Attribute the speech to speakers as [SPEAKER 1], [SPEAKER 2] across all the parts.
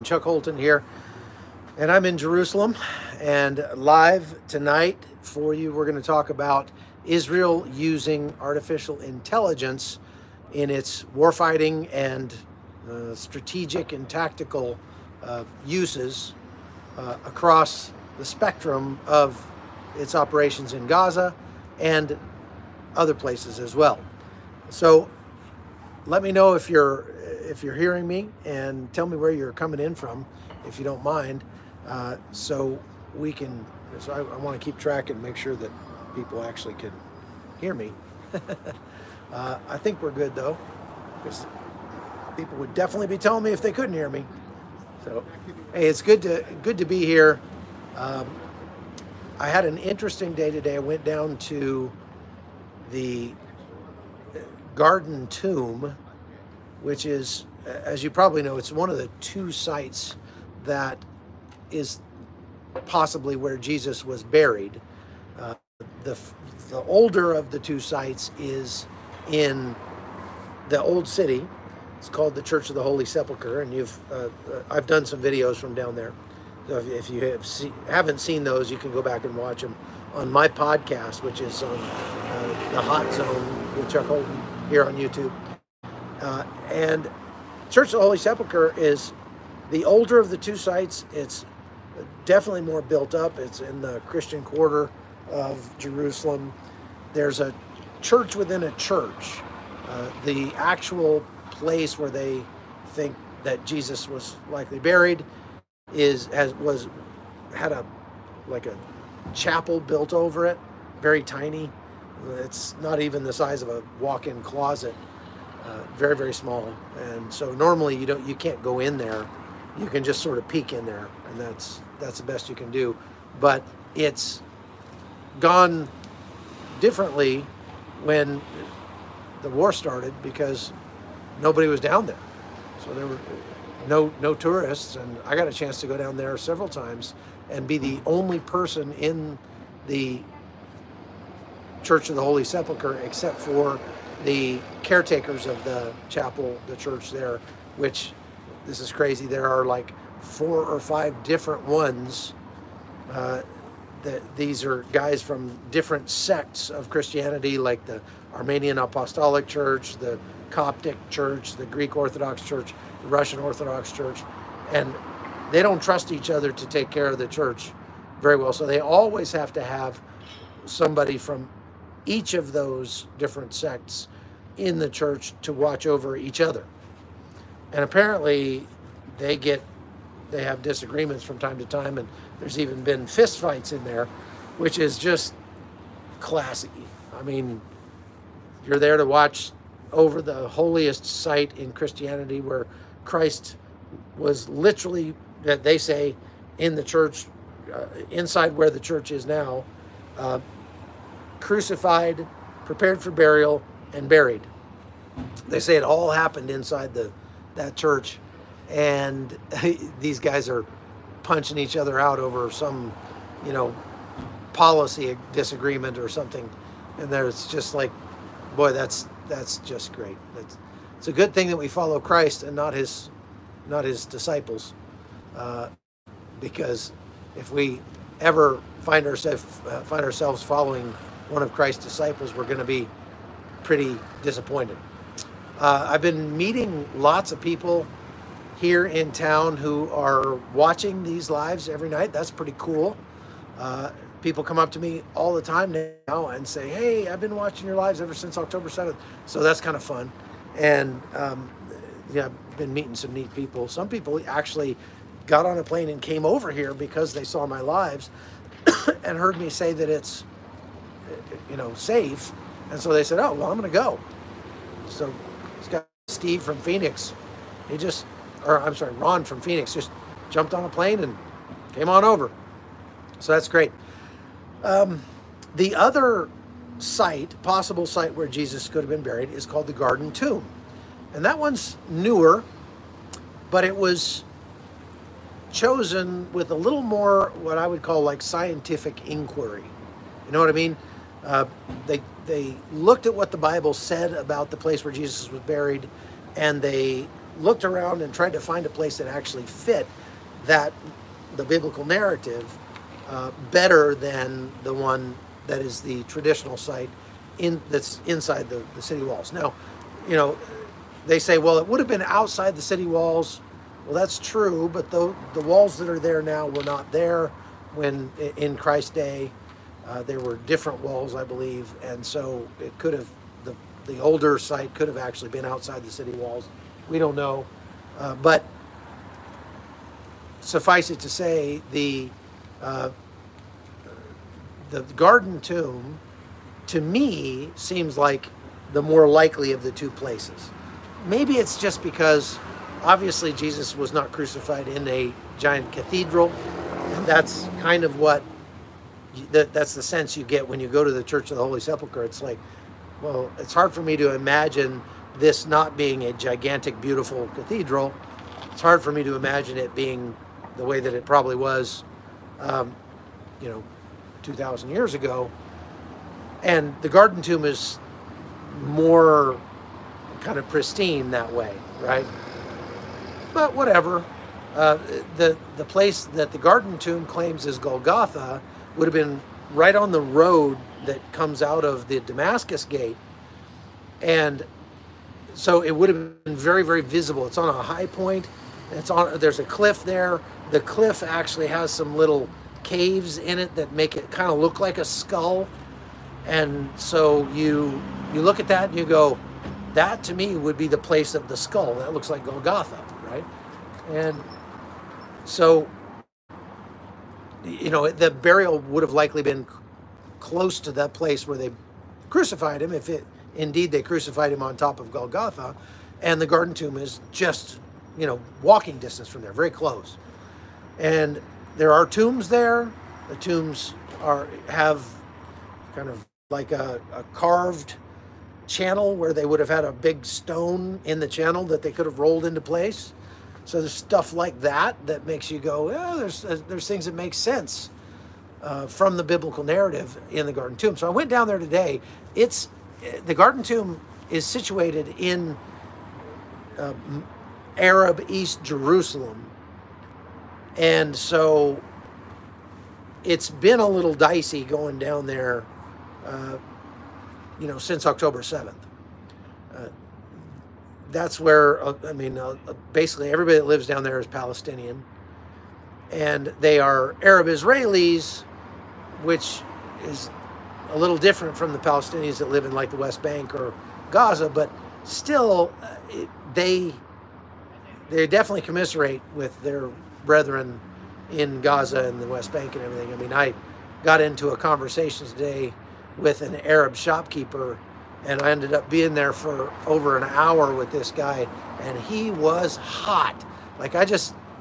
[SPEAKER 1] Chuck Holton here, and I'm in Jerusalem. And live tonight for you, we're going to talk about Israel using artificial intelligence in its warfighting and strategic and tactical uses across the spectrum of its operations in Gaza and other places as well. So let me know if you're hearing me, and tell me where you're coming in from, if you don't mind, so we can. So I want to keep track and make sure that people actually can hear me. I think we're good though, because people would definitely be telling me if they couldn't hear me. So hey, it's good to be here. I had an interesting day today. I went down to the Garden Tomb, which is, as you probably know, it's one of the two sites that is possibly where Jesus was buried. The older of the two sites is in the Old City. It's called the Church of the Holy Sepulchre, and I've done some videos from down there. So if you haven't seen those, you can go back and watch them on my podcast, which is on the Hot Zone with Chuck Holton here on YouTube. And Church of the Holy Sepulchre is the older of the two sites. It's definitely more built up. It's in the Christian quarter of Jerusalem. There's a church within a church. The actual place where they think that Jesus was likely buried had a chapel built over it, very tiny. It's not even the size of a walk-in closet. Very, very small. And so normally you can't go in there. You can just sort of peek in there, and that's the best you can do. But it's gone differently when the war started, because nobody was down there. So there were no tourists, and I got a chance to go down there several times and be the only person in the Church of the Holy Sepulchre, except for the caretakers of the chapel, the church there, which, this is crazy, there are like 4 or 5 different ones. These are guys from different sects of Christianity, like the Armenian Apostolic Church, the Coptic Church, the Greek Orthodox Church, the Russian Orthodox Church, and they don't trust each other to take care of the church very well. So they always have to have somebody from each of those different sects in the church to watch over each other. And apparently they have disagreements from time to time, and there's even been fist fights in there, which is just classy. I mean, you're there to watch over the holiest site in Christianity, where Christ was literally, that they say, in the church, inside where the church is now, crucified, prepared for burial, and buried. They say it all happened inside that church, and these guys are punching each other out over some, policy disagreement or something. And there's just like, boy, that's just great. It's a good thing that we follow Christ and not his disciples, because if we ever find ourselves following one of Christ's disciples, we're going to be pretty disappointed. I've been meeting lots of people here in town who are watching these lives every night. That's pretty cool. People come up to me all the time now and say, hey, I've been watching your lives ever since October 7th. So that's kind of fun. And I've been meeting some neat people. Some people actually got on a plane and came over here because they saw my lives and heard me say that it's safe, and so they said, oh, well, I'm gonna go. So this guy Steve from Phoenix, Ron from Phoenix, just jumped on a plane and came on over. So that's great. The other possible site where Jesus could have been buried, is called the Garden Tomb, and that one's newer, but it was chosen with a little more what I would call like scientific inquiry. You know what I mean? They looked at what the Bible said about the place where Jesus was buried, and they looked around and tried to find a place that actually fit that the biblical narrative better than the one that is the traditional site that's inside the city walls. Now, you know, they say, well, it would have been outside the city walls. Well, that's true, but the walls that are there now were not there when in Christ's day. There were different walls, I believe, and so it could have, the older site could have actually been outside the city walls. We don't know, but suffice it to say, the garden tomb, to me, seems like the more likely of the two places. Maybe it's just because, obviously, Jesus was not crucified in a giant cathedral, and that's kind of what, that's the sense you get when you go to the Church of the Holy Sepulchre. It's like, well, it's hard for me to imagine this not being a gigantic, beautiful cathedral. It's hard for me to imagine it being the way that it probably was, you know, 2,000 years ago. And the garden tomb is more kind of pristine that way, right? But whatever. The place that the garden tomb claims is Golgotha would have been right on the road that comes out of the Damascus gate. And so it would have been very, very visible. It's on a high point. There's a cliff there. The cliff actually has some little caves in it that make it kind of look like a skull. And so you look at that and you go, that to me would be the place of the skull. That looks like Golgotha, right? And so, you know, the burial would have likely been close to that place where they crucified him, if indeed they crucified him on top of Golgotha. And the garden tomb is just, you know, walking distance from there, very close. And there are tombs there. The tombs have kind of like a carved channel where they would have had a big stone in the channel that they could have rolled into place. So there's stuff like that that makes you go, yeah, there's things that make sense from the biblical narrative in the garden tomb. So I went down there today. The garden tomb is situated in Arab East Jerusalem. And so it's been a little dicey going down there, you know, since October 7th. That's where, I mean, basically everybody that lives down there is Palestinian. And they are Arab Israelis, which is a little different from the Palestinians that live in like the West Bank or Gaza, but still they definitely commiserate with their brethren in Gaza and the West Bank and everything. I mean, I got into a conversation today with an Arab shopkeeper, and I ended up being there for over an hour with this guy, and he was hot. Like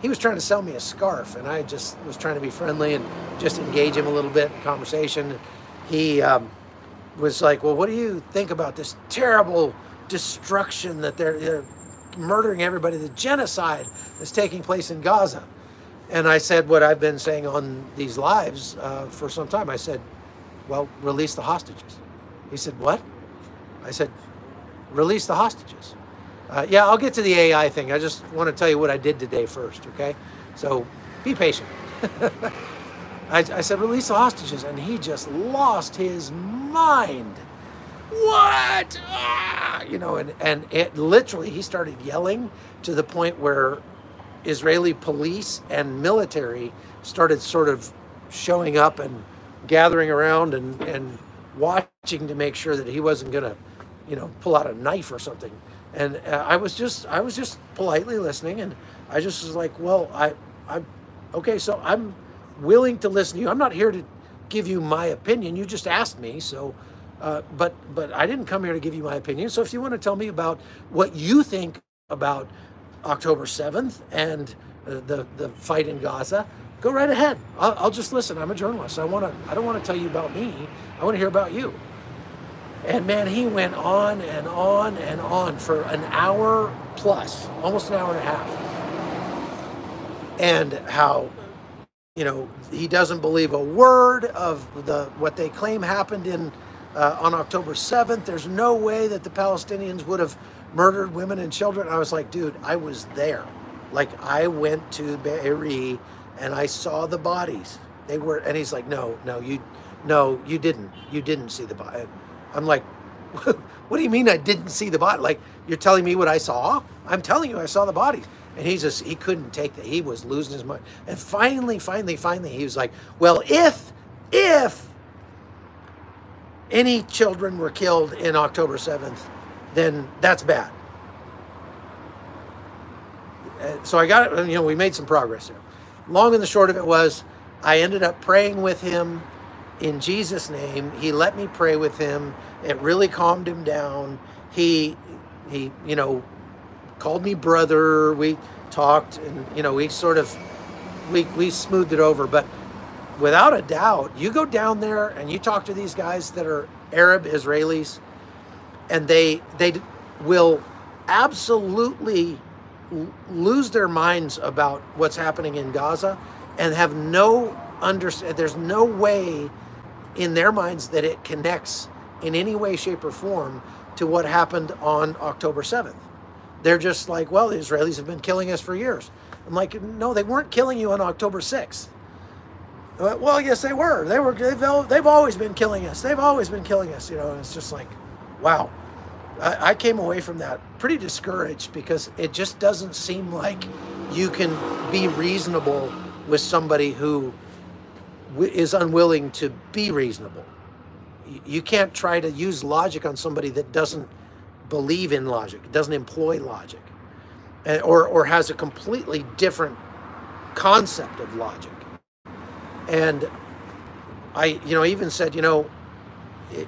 [SPEAKER 1] he was trying to sell me a scarf, and I just was trying to be friendly and just engage him a little bit in conversation. He was like, well, what do you think about this terrible destruction that they're murdering everybody, the genocide that's taking place in Gaza? And I said what I've been saying on these lives for some time. I said, well, release the hostages. He said, what? I said, release the hostages. Yeah, I'll get to the AI thing. I just want to tell you what I did today first, okay? So be patient. I said, release the hostages, and he just lost his mind. What? Ah! You know, and it literally, he started yelling to the point where Israeli police and military started sort of showing up and gathering around and watching to make sure that he wasn't going to, you know, pull out a knife or something. And I was just politely listening, and I just was like, well, I'm okay, so I'm willing to listen to you. I'm not here to give you my opinion. You just asked me, so but I didn't come here to give you my opinion. So if you want to tell me about what you think about October 7th and the fight in Gaza, go right ahead. I'll just listen. I'm a journalist. I don't want to tell you about me. I want to hear about you. And man, he went on and on and on for an hour plus, almost an hour and a half. And how, you know, he doesn't believe a word of what they claim happened on October 7th. There's no way that the Palestinians would have murdered women and children. I was like, dude, I was there. Like, I went to Be'eri and I saw the bodies. They were, and he's like, no, you didn't. You didn't see the body. I'm like, what do you mean I didn't see the body? Like, you're telling me what I saw? I'm telling you I saw the bodies. And he couldn't take that. He was losing his mind. And finally, he was like, well, if any children were killed in October 7th, then that's bad. So I got it, we made some progress there. Long and the short of it was, I ended up praying with him in Jesus' name. He let me pray with him. It really calmed him down. He called me brother. We talked, and we sort of, we smoothed it over. But without a doubt, you go down there and you talk to these guys that are Arab Israelis, and they will absolutely lose their minds about what's happening in Gaza, and have there's no way in their minds that it connects in any way, shape, or form to what happened on October 7th. They're just like, well, the Israelis have been killing us for years. I'm like, no, they weren't killing you on October 6th. Well, yes, they were. They've always been killing us. They've always been killing us. And it's just like, wow. I came away from that pretty discouraged, because it just doesn't seem like you can be reasonable with somebody who is unwilling to be reasonable. You can't try to use logic on somebody that doesn't believe in logic, doesn't employ logic, or has a completely different concept of logic. And I even said,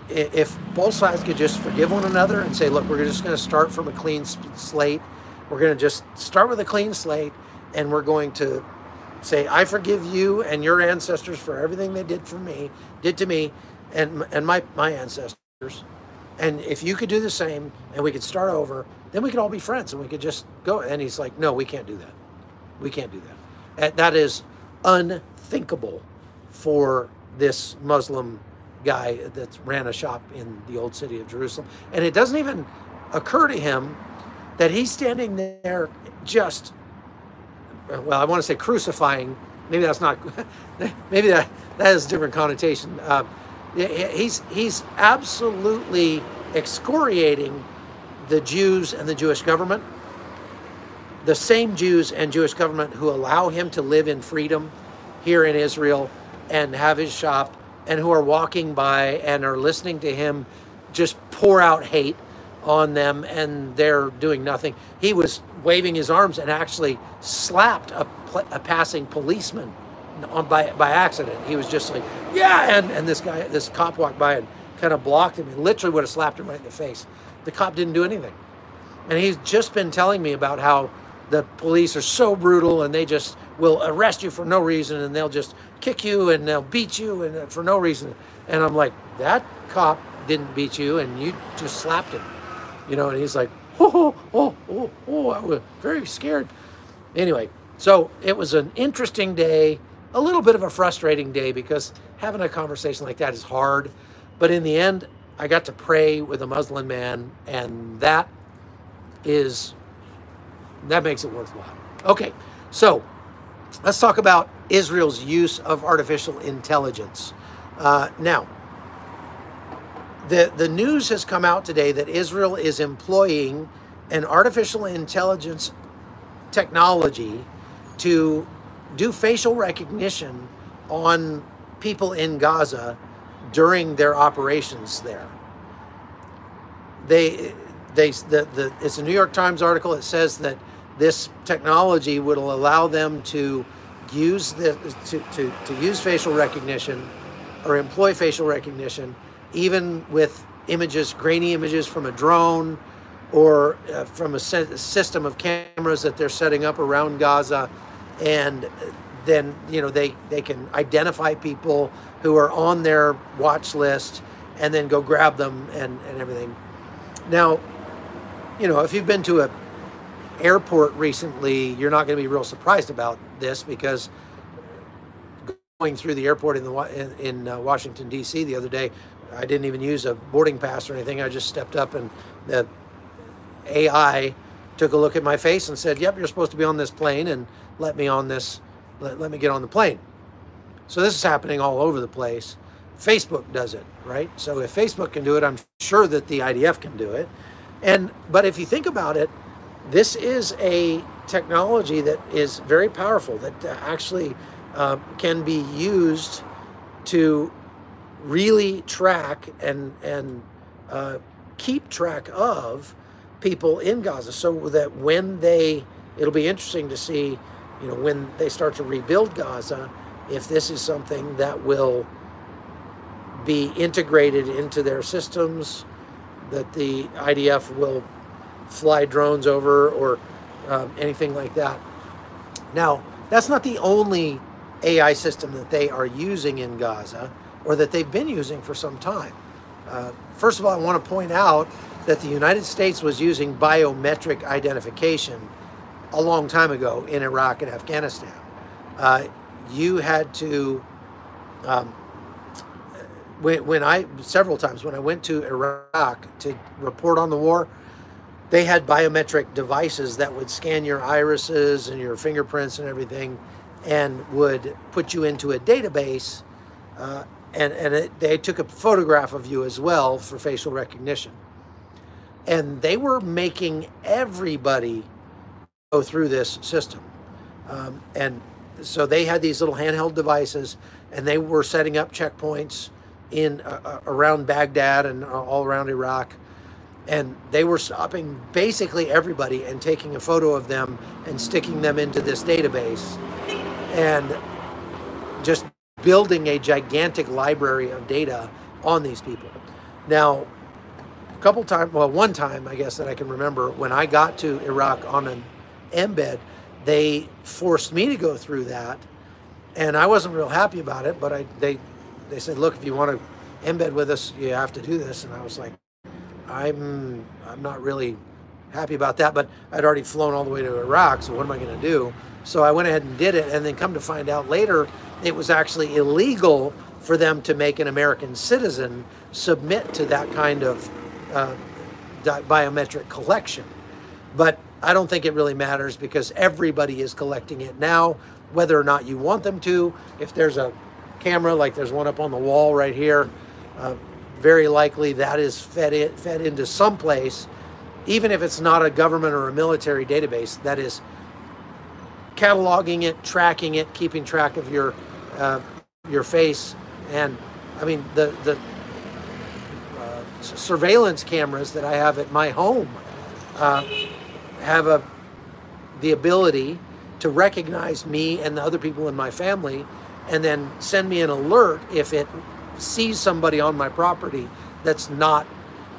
[SPEAKER 1] if both sides could just forgive one another and say, look, we're just going to start from a clean slate. We're going to just start with a clean slate, and we're going to say, I forgive you and your ancestors for everything they did to me, and my ancestors. And if you could do the same, and we could start over, then we could all be friends, and we could just go. And he's like, no, we can't do that. We can't do that. That is unthinkable for this Muslim guy that ran a shop in the old city of Jerusalem. And it doesn't even occur to him that he's standing there just, well, I want to say crucifying. Maybe that's not, maybe that has a different connotation. He's absolutely excoriating the Jews and the Jewish government, the same Jews and Jewish government who allow him to live in freedom here in Israel and have his shop, and who are walking by and are listening to him just pour out hate on them, and they're doing nothing. He was waving his arms and actually slapped a passing policeman by accident. He was just like, yeah, and this cop walked by and kind of blocked him and literally would have slapped him right in the face. The cop didn't do anything. And he's just been telling me about how the police are so brutal, and they just will arrest you for no reason, and they'll just kick you and they'll beat you and for no reason. And I'm like, that cop didn't beat you, and you just slapped him. And he's like, I was very scared. Anyway, so it was an interesting day, a little bit of a frustrating day, because having a conversation like that is hard. But in the end, I got to pray with a Muslim man, and that makes it worthwhile. Okay, so let's talk about Israel's use of artificial intelligence. Now, the news has come out today that Israel is employing an artificial intelligence technology to do facial recognition on people in Gaza during their operations there. It's a New York Times article. It says that this technology would allow them to use use facial recognition, or employ facial recognition, even with images, grainy images from a drone, or from a system of cameras that they're setting up around Gaza. And then they can identify people who are on their watch list and then go grab them and everything. Now, if you've been to an airport recently, you're not going to be real surprised about this, because going through the airport in Washington, D.C. the other day, I didn't even use a boarding pass or anything. I just stepped up, and the AI took a look at my face and said, yep, you're supposed to be on this plane, and let me on this, let me get on the plane. So this is happening all over the place. Facebook does it, right? So if Facebook can do it, I'm sure that the IDF can do it. But if you think about it, this is a technology that is very powerful, that actually can be used to really track and keep track of people in Gaza, so that when it'll be interesting to see, when they start to rebuild Gaza, if this is something that will be integrated into their systems, that the IDF will fly drones over or anything like that. Now, that's not the only AI system that they are using in Gaza, or that they've been using for some time. First of all, I want to point out that the United States was using biometric identification a long time ago in Iraq and Afghanistan. You had to, several times when I went to Iraq to report on the war, they had biometric devices that would scan your irises and your fingerprints and everything, and would put you into a database, they took a photograph of you as well for facial recognition. And they were making everybody go through this system. And so they had these little handheld devices, and they were setting up checkpoints in around Baghdad and all around Iraq. And they were stopping basically everybody and taking a photo of them and sticking them into this database, and just building a gigantic library of data on these people. Now, one time, I guess, that I can remember, when I got to Iraq on an embed, they forced me to go through that, and I wasn't real happy about it, but they said, look, if you want to embed with us, you have to do this. And I was like, I'm not really happy about that, but I'd already flown all the way to Iraq, so what am I going to do? So I went ahead and did it, and then come to find out later, it was actually illegal for them to make an American citizen submit to that kind of biometric collection. But I don't think it really matters, because everybody is collecting it now, whether or not you want them to. If there's a camera, like there's one up on the wall right here, very likely that is fed into some place, even if it's not a government or a military database, that is cataloging it, tracking it, keeping track of your face. And I mean, the surveillance cameras that I have at my home have the ability to recognize me and the other people in my family, and then send me an alert if it sees somebody on my property that's not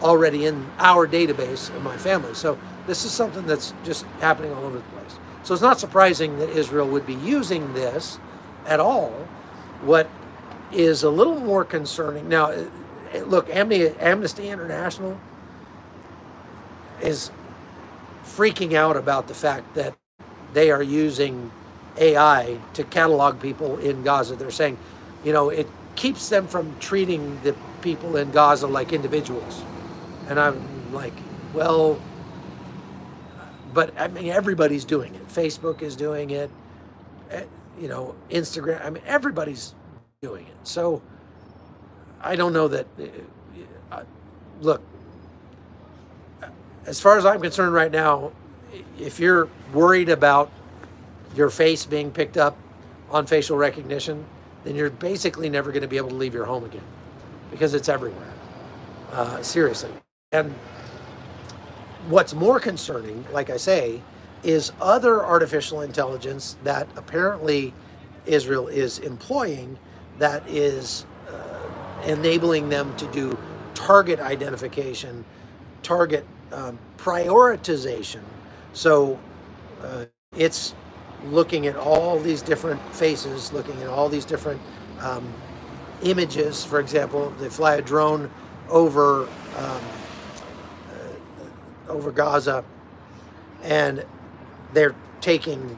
[SPEAKER 1] already in our database of my family. So this is something that's just happening all over the place. So it's not surprising that Israel would be using this at all. What is a little more concerning, now look, Amnesty International is freaking out about the fact that they are using AI to catalog people in Gaza. They're saying, it keeps them from treating the people in Gaza like individuals. And I'm like, well, but I mean, everybody's doing it. Facebook is doing it, Instagram, I mean, everybody's doing it. So I don't know that, look, as far as I'm concerned right now, if you're worried about your face being picked up on facial recognition, then you're basically never going to be able to leave your home again, because it's everywhere. Seriously. And what's more concerning, like I say, is other artificial intelligence that apparently Israel is employing, that is enabling them to do target identification, target prioritization. So it's looking at all these different faces, looking at all these different images. For example, they fly a drone over Gaza, and they're taking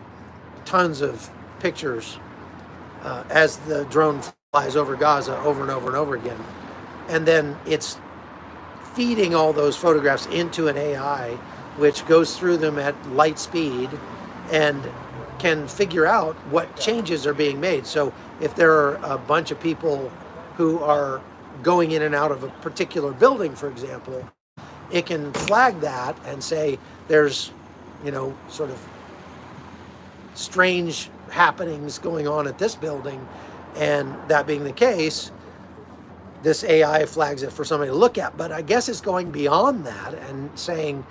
[SPEAKER 1] tons of pictures as the drone flies over Gaza over and over and over again. And then it's feeding all those photographs into an AI which goes through them at light speed and can figure out what changes are being made. So if there are a bunch of people who are going in and out of a particular building, for example, it can flag that and say there's, sort of strange happenings going on at this building, and that being the case, this AI flags it for somebody to look at. But I guess it's going beyond that and saying,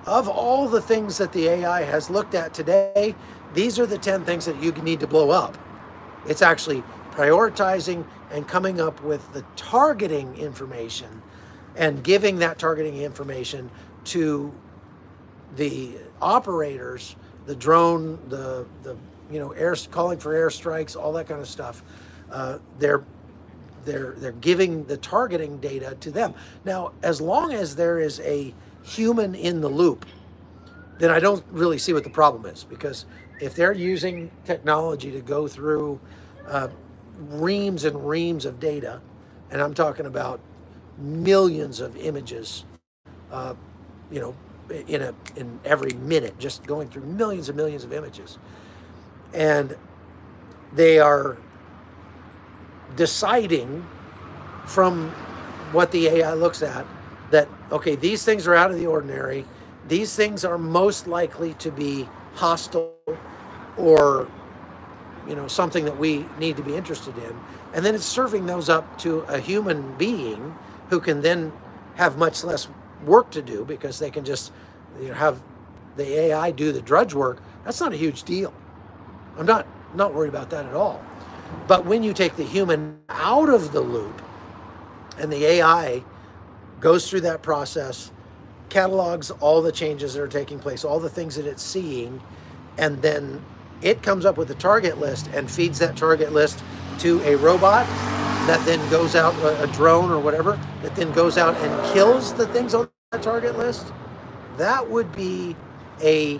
[SPEAKER 1] of all the things that the AI has looked at today, these are the 10 things that you need to blow up. It's actually prioritizing and coming up with the targeting information and giving that targeting information to the operators, the drone, the air, calling for airstrikes, all that kind of stuff. They're giving the targeting data to them. Now, as long as there is a human in the loop, then I don't really see what the problem is, because if they're using technology to go through reams and reams of data, and I'm talking about millions of images, in every minute, just going through millions and millions of images, and they are deciding from what the AI looks at that, okay, these things are out of the ordinary, these things are most likely to be hostile or something that we need to be interested in, and then it's serving those up to a human being who can then have much less work to do, because they can just have the AI do the drudge work. That's not a huge deal. I'm not worried about that at all. But when you take the human out of the loop and the AI goes through that process, catalogs all the changes that are taking place, all the things that it's seeing, and then it comes up with a target list and feeds that target list to a robot that then goes out, a drone or whatever, that then goes out and kills the things on that target list, that would be a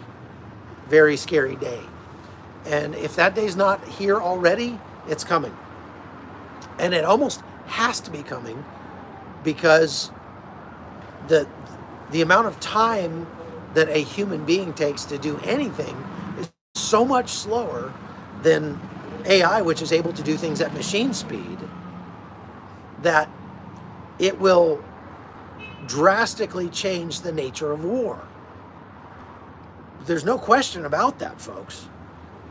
[SPEAKER 1] very scary day. And if that day's not here already, it's coming. And it almost has to be coming, because the amount of time that a human being takes to do anything is so much slower than AI, which is able to do things at machine speed, that it will drastically change the nature of war. There's no question about that, folks.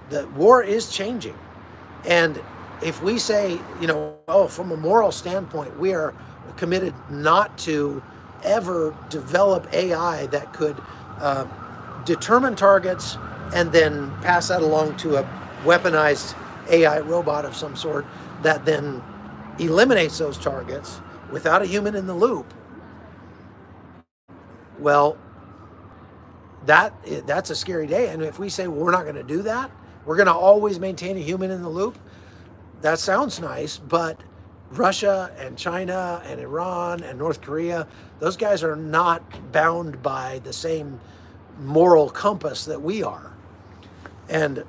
[SPEAKER 1] That war is changing. And if we say, from a moral standpoint, we are committed not to ever develop AI that could determine targets and then pass that along to a weaponized AI robot of some sort that then eliminates those targets without a human in the loop, well, that's a scary day. And if we say, well, we're not going to do that, we're going to always maintain a human in the loop, that sounds nice, but Russia and China and Iran and North Korea, those guys are not bound by the same moral compass that we are. And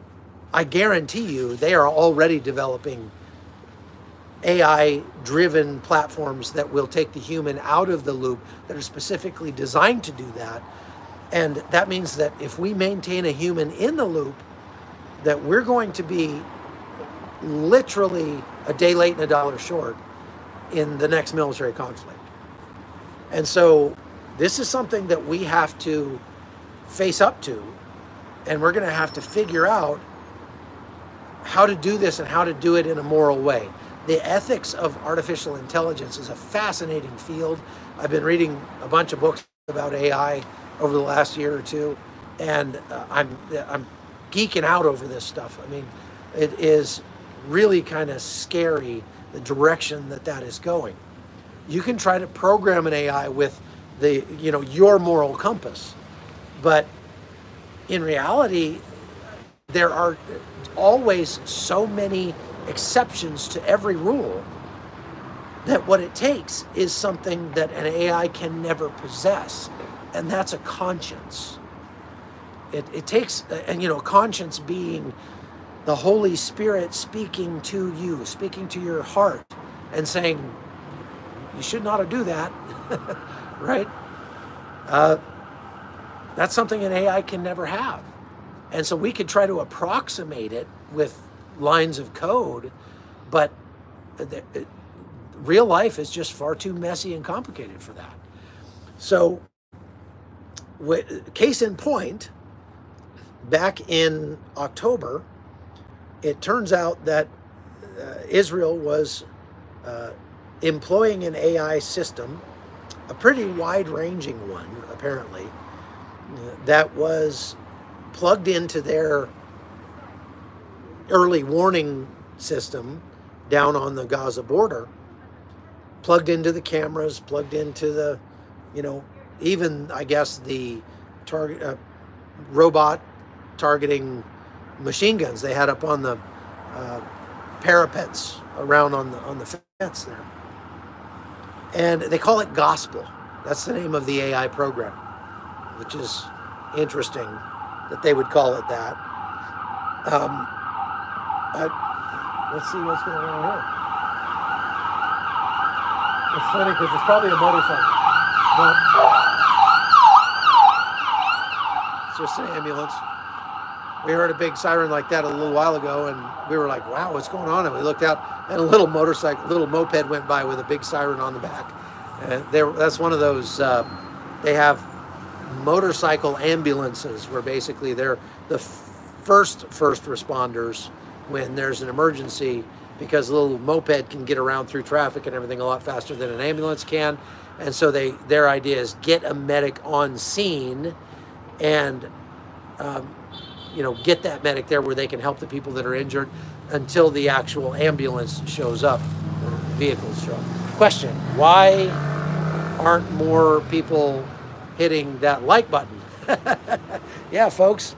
[SPEAKER 1] I guarantee you they are already developing AI-driven platforms that will take the human out of the loop, that are specifically designed to do that. And that means that if we maintain a human in the loop, that we're going to be literally a day late and a dollar short in the next military conflict. And so this is something that we have to face up to, and we're going to have to figure out how to do this and how to do it in a moral way. The ethics of artificial intelligence is a fascinating field. I've been reading a bunch of books about AI over the last year or two, and I'm geeking out over this stuff. I mean, it is really kind of scary, the direction that is going. You can try to program an AI with your moral compass, but in reality, there are always so many exceptions to every rule that what it takes is something that an AI can never possess, and that's a conscience. It takes, conscience being the Holy Spirit speaking to you, speaking to your heart, and saying, you should not do that, right? That's something an AI can never have. And so we could try to approximate it with lines of code, but real life is just far too messy and complicated for that. So, case in point, back in October, it turns out that Israel was employing an AI system, a pretty wide-ranging one, apparently, that was plugged into their early warning system down on the Gaza border, plugged into the cameras, plugged into the, even, I guess, the target robot targeting machine guns they had up on the parapets around on the fence there. And they call it Gospel. That's the name of the AI program, which is interesting that they would call it that. Let's see what's going on here. It's funny because it's probably a motorcycle. No. It's just an ambulance. We heard a big siren like that a little while ago, and we were like, wow, what's going on? And we looked out, and a little moped went by with a big siren on the back. And that's one of those, they have motorcycle ambulances where basically they're the first responders when there's an emergency, because a little moped can get around through traffic and everything a lot faster than an ambulance can. And so their idea is get a medic on scene and get that medic there where they can help the people that are injured until the actual ambulance shows up, or vehicles show up. Question, why aren't more people hitting that like button? Yeah, folks,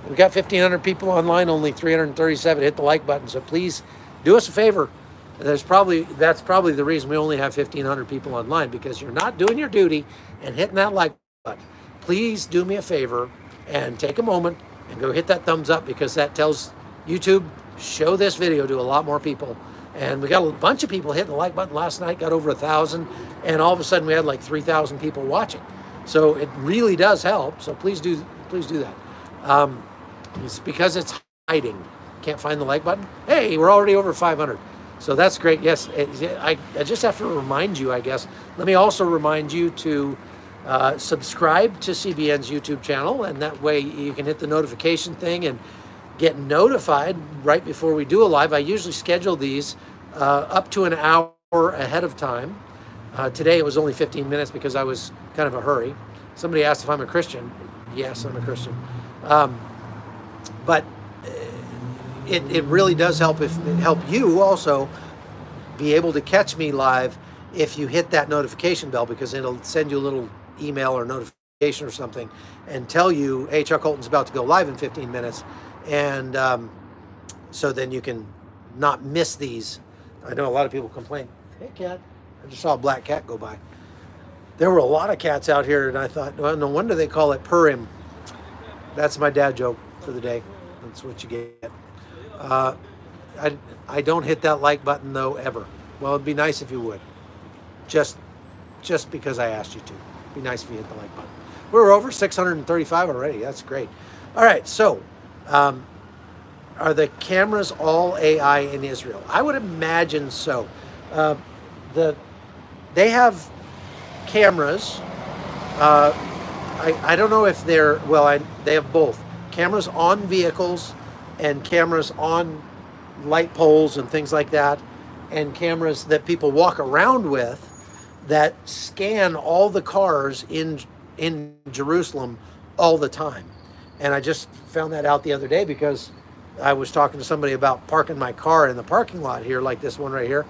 [SPEAKER 1] we've got 1,500 people online, only 337 hit the like button. So please do us a favor. That's probably the reason we only have 1,500 people online, because you're not doing your duty and hitting that like button. Please do me a favor and take a moment and go hit that thumbs up, because that tells YouTube, show this video to a lot more people. And we got a bunch of people hitting the like button last night, got over 1,000, and all of a sudden we had like 3,000 people watching. So it really does help. So please do that. It's because it's hiding. Can't find the like button. Hey, we're already over 500. So that's great. Yes, I just have to remind you, I guess. Let me also remind you to subscribe to CBN's YouTube channel, and that way you can hit the notification thing and get notified right before we do a live. I usually schedule these up to an hour ahead of time. Today it was only 15 minutes because I was kind of a hurry. Somebody asked if I'm a Christian. Yes, I'm a Christian. But it really does help you also be able to catch me live if you hit that notification bell, because it'll send you a little email or notification or something and tell you, hey, Chuck Holton's about to go live in 15 minutes. And so then you can not miss these. I know a lot of people complain, hey, cat. I just saw a black cat go by. There were a lot of cats out here, and I thought, well, no wonder they call it Purim. That's my dad joke for the day. That's what you get. I don't hit that like button, though, ever. Well, it'd be nice if you would. Just because I asked you to. It'd be nice if you hit the like button. We're over 635 already. That's great. All right, so are the cameras all AI in Israel? I would imagine so. They have cameras. I don't know if they're, well, they have both. Cameras on vehicles and cameras on light poles and things like that, and cameras that people walk around with that scan all the cars in Jerusalem all the time. And I just found that out the other day because I was talking to somebody about parking my car in the parking lot here, like this one right here.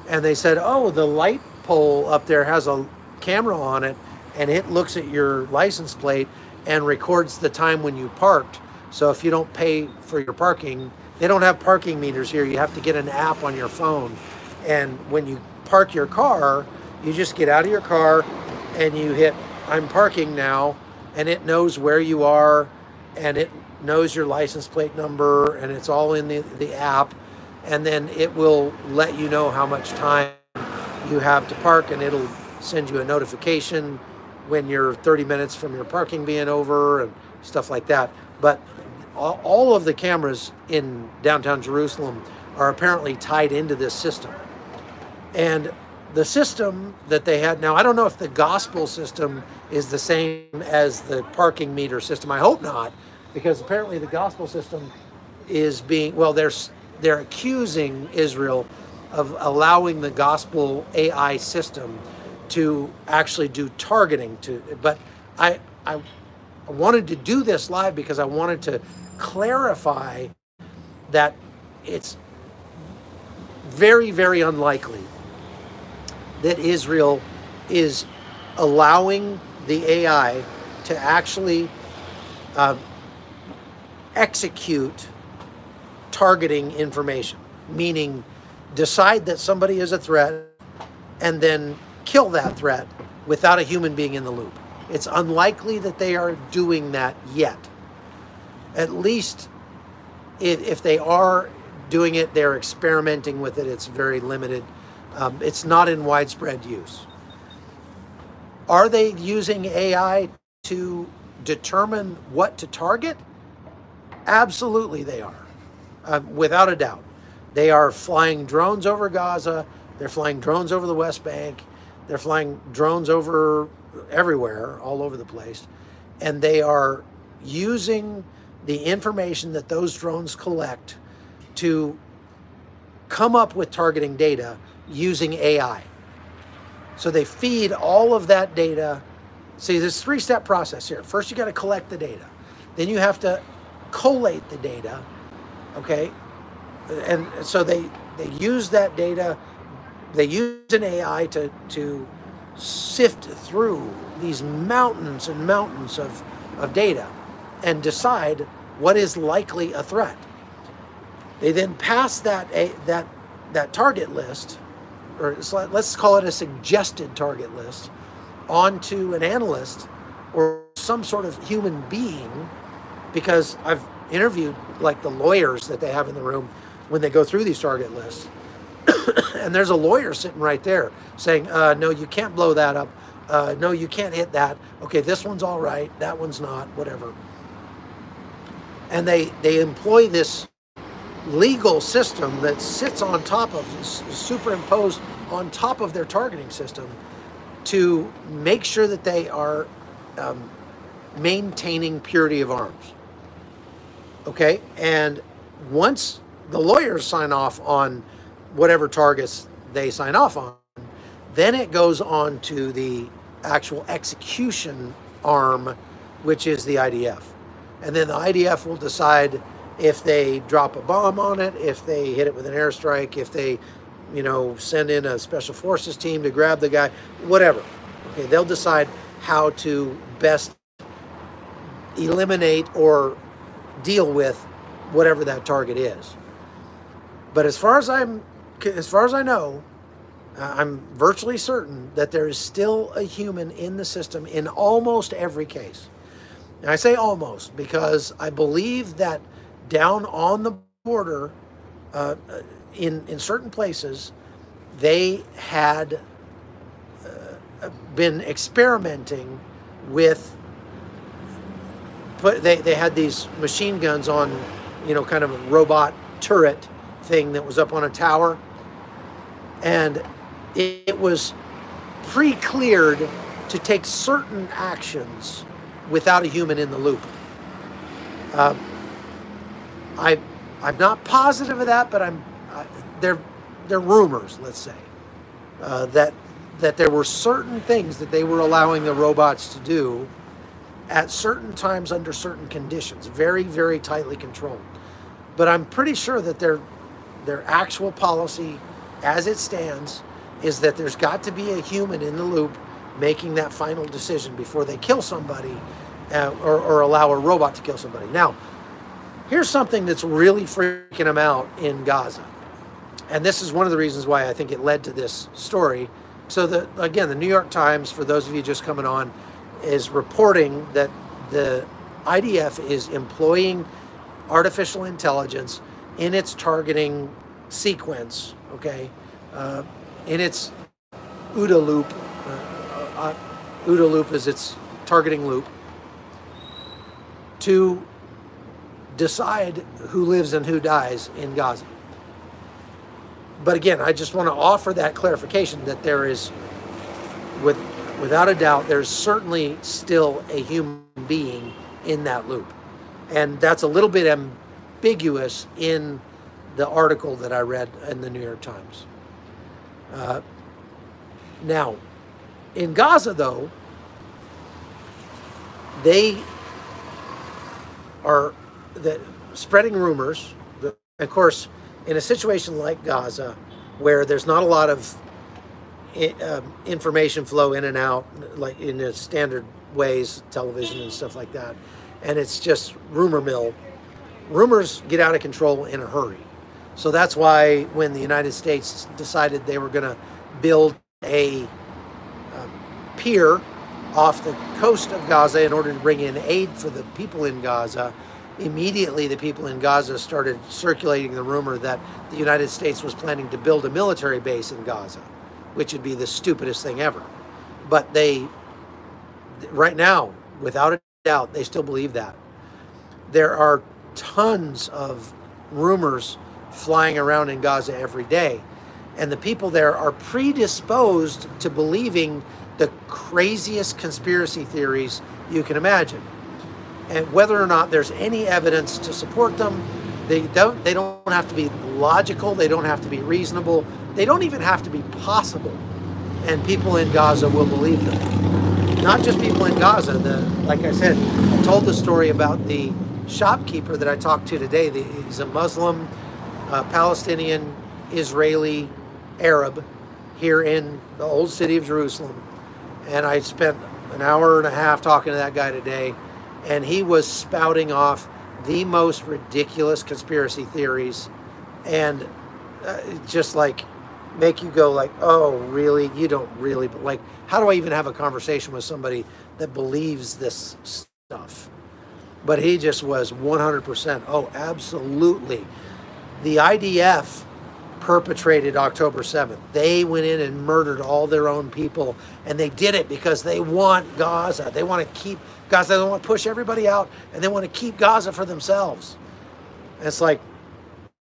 [SPEAKER 1] And they said, oh, the light pole up there has a camera on it, and it looks at your license plate and records the time when you parked. So if you don't pay for your parking, they don't have parking meters here. You have to get an app on your phone. And when you park your car, you just get out of your car and you hit, I'm parking now, and it knows where you are, and it knows your license plate number, and it's all in the app. And then it will let you know how much time you have to park, and it'll send you a notification when you're 30 minutes from your parking being over and stuff like that. But all of the cameras in downtown Jerusalem are apparently tied into this system. And the system that they had, now I don't know if the gospel system is the same as the parking meter system. I hope not, because apparently the gospel system is being, well, they're accusing Israel of allowing the gospel AI system to actually do targeting but I wanted to do this live because I wanted to clarify that it's very, very unlikely that Israel is allowing the AI to actually execute targeting information, meaning decide that somebody is a threat and then kill that threat without a human being in the loop. It's unlikely that they are doing that yet. At least if they are doing it, they're experimenting with it. It's very limited. It's not in widespread use. Are they using AI to determine what to target? Absolutely they are, without a doubt. They are flying drones over Gaza. They're flying drones over the West Bank. They're flying drones over everywhere, all over the place. And they are using the information that those drones collect to come up with targeting data using AI. So they feed all of that data. See, there's a three-step process here. First, you got to collect the data. Then you have to collate the data, okay? And so they use that data. They use an AI to sift through these mountains and mountains of data and decide what is likely a threat. They then pass that target list, or let's call it a suggested target list, onto an analyst or some sort of human being, because I've interviewed like the lawyers that they have in the room when they go through these target lists. And there's a lawyer sitting right there saying, no, you can't blow that up. No, you can't hit that. Okay, this one's all right. That one's not, whatever. And they employ this legal system that sits on top of, superimposed on top of their targeting system to make sure that they are maintaining purity of arms. Okay, and once the lawyers sign off on whatever targets they sign off on, then it goes on to the actual execution arm, which is the IDF. And then the IDF will decide if they drop a bomb on it, if they hit it with an airstrike, if they, send in a special forces team to grab the guy, whatever. Okay, they'll decide how to best eliminate or deal with whatever that target is. But as far as I know, I'm virtually certain that there is still a human in the system in almost every case. And I say almost because I believe that down on the border, in certain places, they had been experimenting with. They had these machine guns on, kind of a robot turret thing that was up on a tower, and it was pre-cleared to take certain actions without a human in the loop. I'm not positive of that, but they're rumors, let's say, that there were certain things that they were allowing the robots to do at certain times under certain conditions, very, very tightly controlled. But I'm pretty sure that their actual policy, as it stands, is that there's got to be a human in the loop making that final decision before they kill somebody, or allow a robot to kill somebody. Now, here's something that's really freaking them out in Gaza. And this is one of the reasons why I think it led to this story. So again, the New York Times, for those of you just coming on, is reporting that the IDF is employing artificial intelligence in its targeting sequence, okay, in its OODA loop, OODA loop is its targeting loop, to decide who lives and who dies in Gaza. But again, I just want to offer that clarification that there is, without a doubt, there's certainly still a human being in that loop. And that's a little bit ambiguous in the article that I read in the New York Times. Now, in Gaza, though, they are spreading rumors. Of course, in a situation like Gaza, where there's not a lot of information flow in and out, like in the standard ways, television and stuff like that, and it's just rumor mill, rumors get out of control in a hurry. So that's why when the United States decided they were going to build a pier off the coast of Gaza in order to bring in aid for the people in Gaza, immediately the people in Gaza started circulating the rumor that the United States was planning to build a military base in Gaza, which would be the stupidest thing ever. But they, right now, without a doubt, they still believe that. There are tons of rumors flying around in Gaza every day, and the people there are predisposed to believing the craziest conspiracy theories you can imagine. And whether or not there's any evidence to support them, they don't have to be logical, they don't have to be reasonable, they don't even have to be possible. And people in Gaza will believe them. Not just people in Gaza. Like I said, I told the story about the shopkeeper that I talked to today. He's a Muslim, Palestinian, Israeli, Arab here in the old city of Jerusalem. And I spent an hour and a half talking to that guy today, and he was spouting off the most ridiculous conspiracy theories, and just like make you go like, oh, really? You don't really, like, how do I even have a conversation with somebody that believes this stuff? But he just was 100%, oh, absolutely. The IDF perpetrated October 7th. They went in and murdered all their own people, and they did it because they want Gaza. They want to keep Gaza. They don't want to push everybody out, and they want to keep Gaza for themselves. And it's like,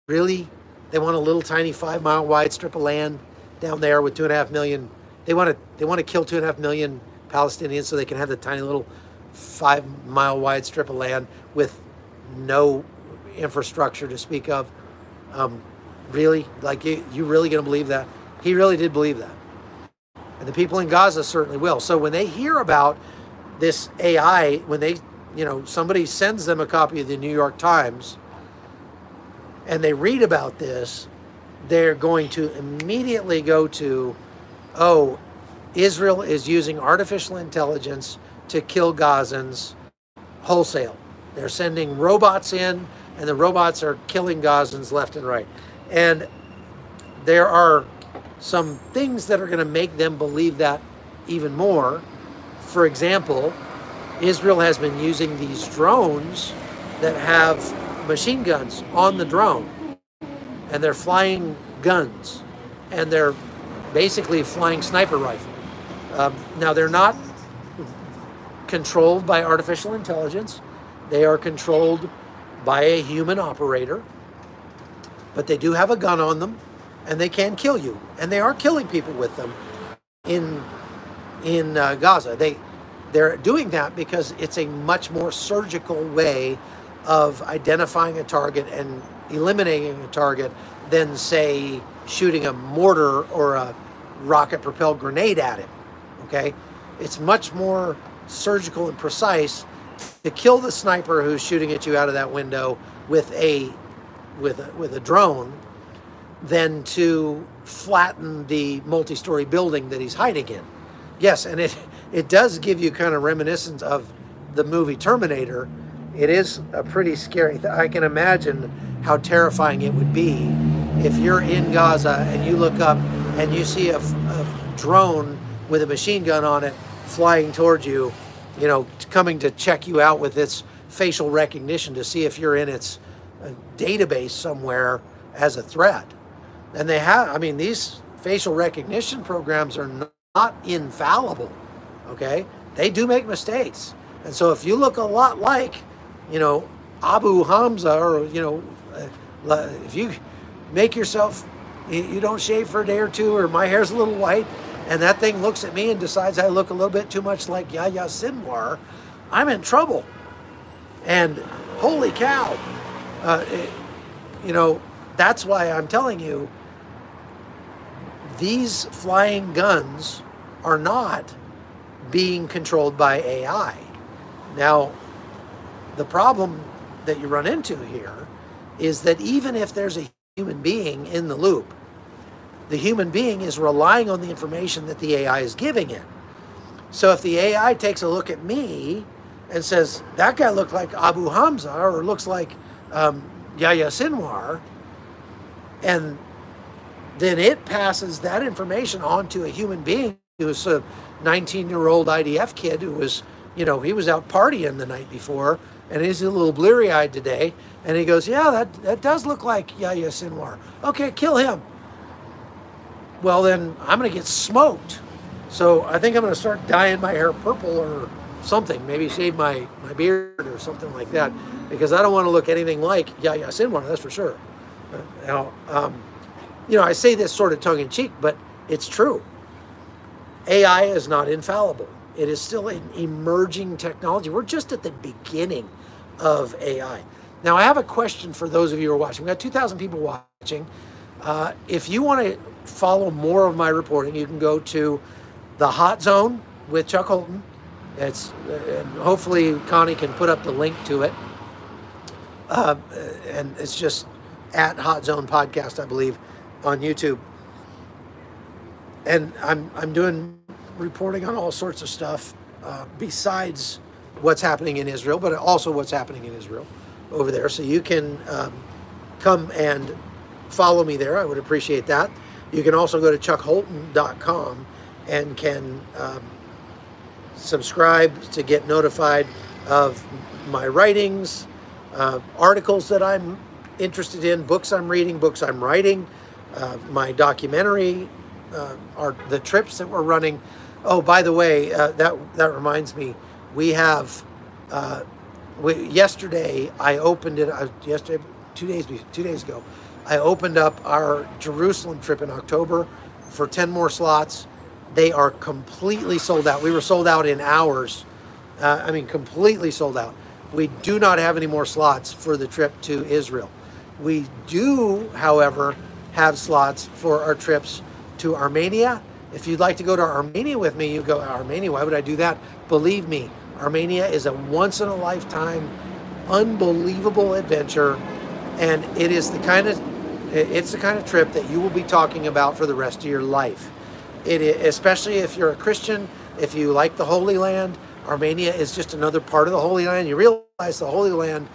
[SPEAKER 1] really? They want a little tiny 5-mile wide strip of land down there with 2.5 million. They want to kill 2.5 million Palestinians so they can have the tiny little 5-mile wide strip of land with no infrastructure to speak of. Really? Like, you really going to believe that? He really did believe that. And the people in Gaza certainly will. So when they hear about this AI, when they, somebody sends them a copy of the New York Times and they read about this, they're going to immediately go to, oh, Israel is using artificial intelligence to kill Gazans wholesale. They're sending robots in, and the robots are killing Gazans left and right. And there are some things that are going to make them believe that even more. For example, Israel has been using these drones that have machine guns on the drone. And they're flying guns. And they're basically flying sniper rifle. Now, they're not controlled by artificial intelligence. They are controlled by a human operator. But they do have a gun on them, and they can kill you. And they are killing people with them in Gaza. They're doing that because it's a much more surgical way of identifying a target and eliminating a target than, say, shooting a mortar or a rocket-propelled grenade at him, okay? It's much more surgical and precise to kill the sniper who's shooting at you out of that window with a drone than to flatten the multi-story building that he's hiding in. Yes, and it does give you kind of reminiscence of the movie Terminator. It is a pretty scary thing. I can imagine how terrifying it would be if you're in Gaza and you look up and you see a drone with a machine gun on it flying towards you, coming to check you out with its facial recognition to see if you're in its database somewhere as a threat. And these facial recognition programs are not infallible. okay? They do make mistakes. And so if you look a lot like, you know, Abu Hamza, or, you know, if you make yourself, you don't shave for a day or two, or my hair's a little white, and that thing looks at me and decides I look a little bit too much like Yahya Sinwar, I'm in trouble. And holy cow, you know, that's why I'm telling you, these flying guns are not being controlled by AI. Now, the problem that you run into here is that even if there's a human being in the loop, the human being is relying on the information that the AI is giving it. So if the AI takes a look at me and says, that guy looked like Abu Hamza, or looks like Yahya Sinwar, and then it passes that information on to a human being who's a 19-year-old IDF kid who was, you know, he was out partying the night before, and he's a little bleary-eyed today, and he goes, yeah, that does look like Yahya Sinwar. Okay, kill him. Well, then I'm going to get smoked. So I think I'm going to start dyeing my hair purple or something, maybe shave my beard or something like that, because I don't want to look anything like Yahya Sinwar, that's for sure. Now, you know, I say this sort of tongue-in-cheek, but it's true. AI is not infallible. It is still an emerging technology. We're just at the beginning of AI. Now, I have a question for those of you who are watching. We've got 2,000 people watching. If you want to follow more of my reporting, you can go to the Hot Zone with Chuck Holton. And hopefully Connie can put up the link to it. And it's just at Hot Zone Podcast, I believe, on YouTube. And I'm doing reporting on all sorts of stuff besides what's happening in Israel, but also what's happening in Israel over there. So you can come and follow me there. I would appreciate that. You can also go to chuckholton.com and can subscribe to get notified of my writings, articles that I'm interested in, books I'm reading, books I'm writing, my documentary, the trips that we're running. Oh, by the way, that reminds me, we have, yesterday I opened it, yesterday, 2 days ago, I opened up our Jerusalem trip in October for 10 more slots. They are completely sold out. We were sold out in hours. I mean, completely sold out. We do not have any more slots for the trip to Israel. We do, however, have slots for our trips to Armenia. If you'd like to go to Armenia with me, you go, Armenia, why would I do that? Believe me, Armenia is a once-in-a-lifetime, unbelievable adventure, and it's the kind of trip that you will be talking about for the rest of your life. Especially if you're a Christian, if you like the Holy Land, Armenia is just another part of the Holy Land. You realize the Holy Land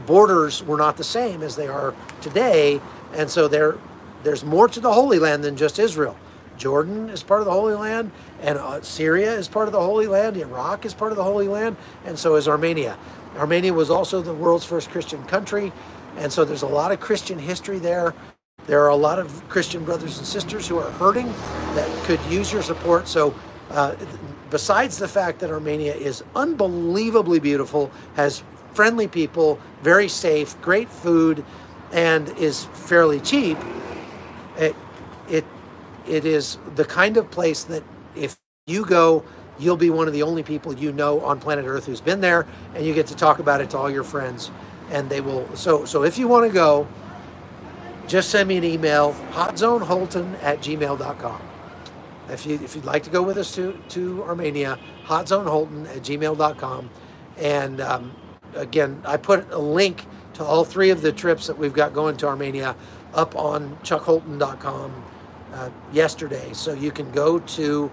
[SPEAKER 1] borders were not the same as they are today, and so there's more to the Holy Land than just Israel. Jordan is part of the Holy Land, and Syria is part of the Holy Land, Iraq is part of the Holy Land, and so is Armenia. Armenia was also the world's first Christian country, and so there's a lot of Christian history there. There are a lot of Christian brothers and sisters who are hurting that could use your support. So besides the fact that Armenia is unbelievably beautiful, has friendly people, very safe, great food, and is fairly cheap, it is the kind of place that if you go, you'll be one of the only people you know on planet Earth who's been there, and you get to talk about it to all your friends, and they will. So if you want to go, just send me an email, hotzoneholton@gmail.com. If you'd like to go with us to Armenia, hotzoneholton@gmail.com. And again, I put a link to all 3 of the trips that we've got going to Armenia up on chuckholton.com yesterday. So you can go to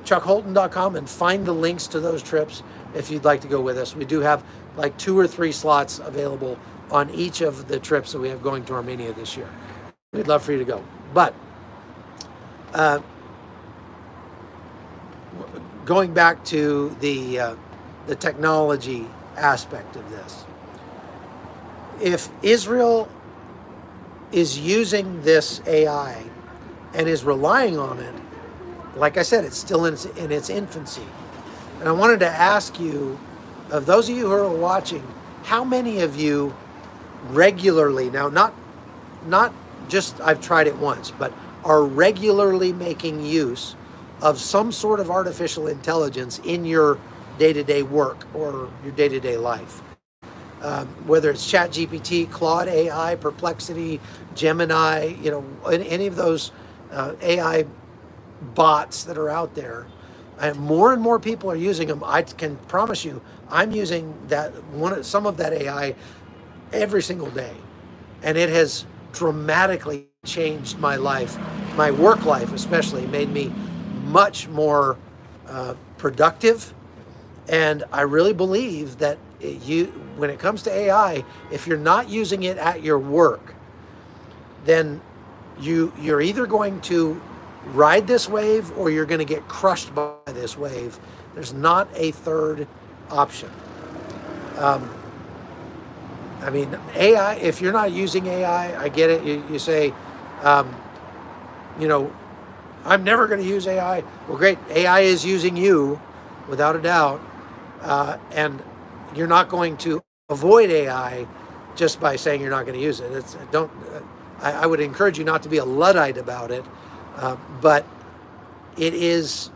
[SPEAKER 1] chuckholton.com and find the links to those trips if you'd like to go with us. We do have like 2 or 3 slots available on each of the trips that we have going to Armenia this year. We'd love for you to go. But going back to the technology aspect of this, if Israel is using this AI and is relying on it, like I said, it's still in its infancy. And I wanted to ask you, of those of you who are watching, how many of you regularly, now not just I've tried it once, but are regularly making use of some sort of artificial intelligence in your day-to-day work or your day-to-day life? Whether it's ChatGPT, Claude AI, Perplexity, Gemini, you know, any of those AI bots that are out there. And more people are using them. I can promise you, I'm using some of that AI every single day, and it has dramatically changed my life, my work life especially, made me much more productive. And I really believe that when it comes to AI, if you're not using it at your work, then you're either going to ride this wave or you're going to get crushed by this wave. There's not a third option. I mean, AI, if you're not using AI, I get it. You say, you know, I'm never going to use AI. Well, great. AI is using you without a doubt. And you're not going to avoid AI just by saying you're not going to use it. I would encourage you not to be a Luddite about it. But it is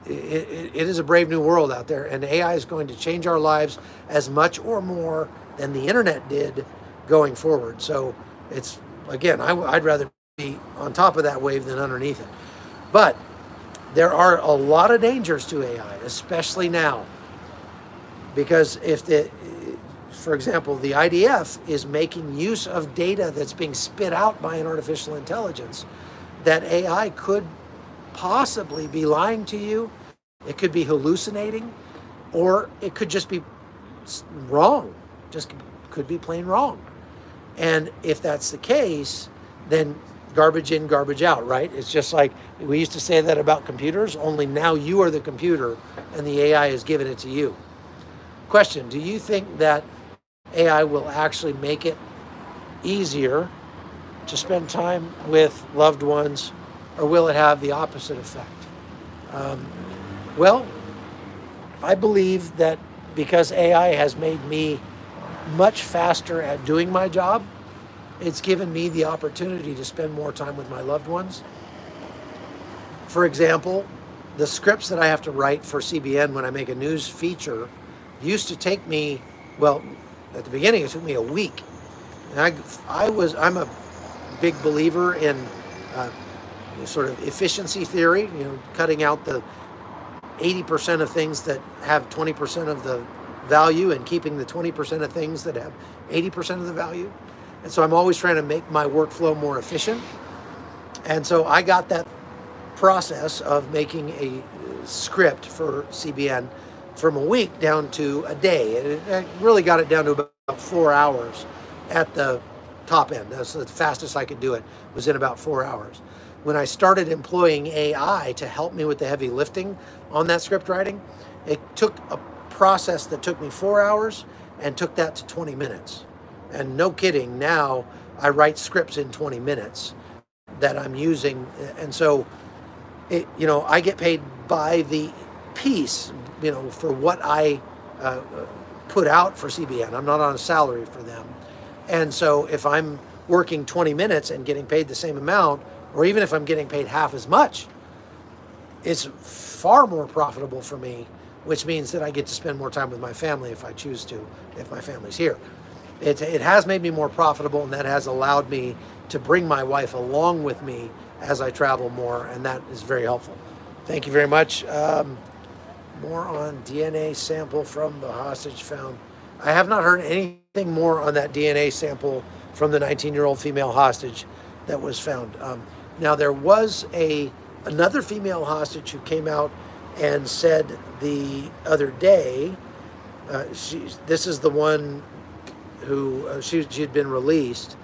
[SPEAKER 1] a brave new world out there, and AI is going to change our lives as much or more than the internet did going forward. So it's, again, I'd rather be on top of that wave than underneath it. But there are a lot of dangers to AI, especially now, because for example, the IDF is making use of data that's being spit out by an artificial intelligence, that AI could possibly be lying to you. It could be hallucinating, or it could just be wrong. Just could be plain wrong. And if that's the case, then garbage in, garbage out, right? It's just like we used to say that about computers, only now you are the computer and the AI is giving it to you. Question, do you think that AI will actually make it easier to spend time with loved ones, or will it have the opposite effect? Well, I believe that because AI has made me much faster at doing my job, it's given me the opportunity to spend more time with my loved ones. For example, the scripts that I have to write for CBN when I make a news feature used to take me, well, at the beginning it took me a week. And I'm a big believer in sort of efficiency theory, you know, cutting out the 80% of things that have 20% of the value and keeping the 20% of things that have 80% of the value. And so I'm always trying to make my workflow more efficient. And so I got that process of making a script for CBN from a week down to a day. And it really got it down to about 4 hours at the top end. That's the fastest I could do it, was in about 4 hours. When I started employing AI to help me with the heavy lifting on that script writing, it took a process that took me 4 hours and took that to 20 minutes. And no kidding, now I write scripts in 20 minutes that I'm using. And so, you know, I get paid by the piece, you know, for what I put out for CBN. I'm not on a salary for them. And so if I'm working 20 minutes and getting paid the same amount, or even if I'm getting paid half as much, it's far more profitable for me, which means that I get to spend more time with my family if I choose to, if my family's here. It has made me more profitable, and that has allowed me to bring my wife along with me as I travel more, and that is very helpful. Thank you very much. More on DNA sample from the hostage found. I have not heard anything more on that DNA sample from the 19-year-old female hostage that was found. Now, there was another female hostage who came out and said the other day, this is the one who she had been released,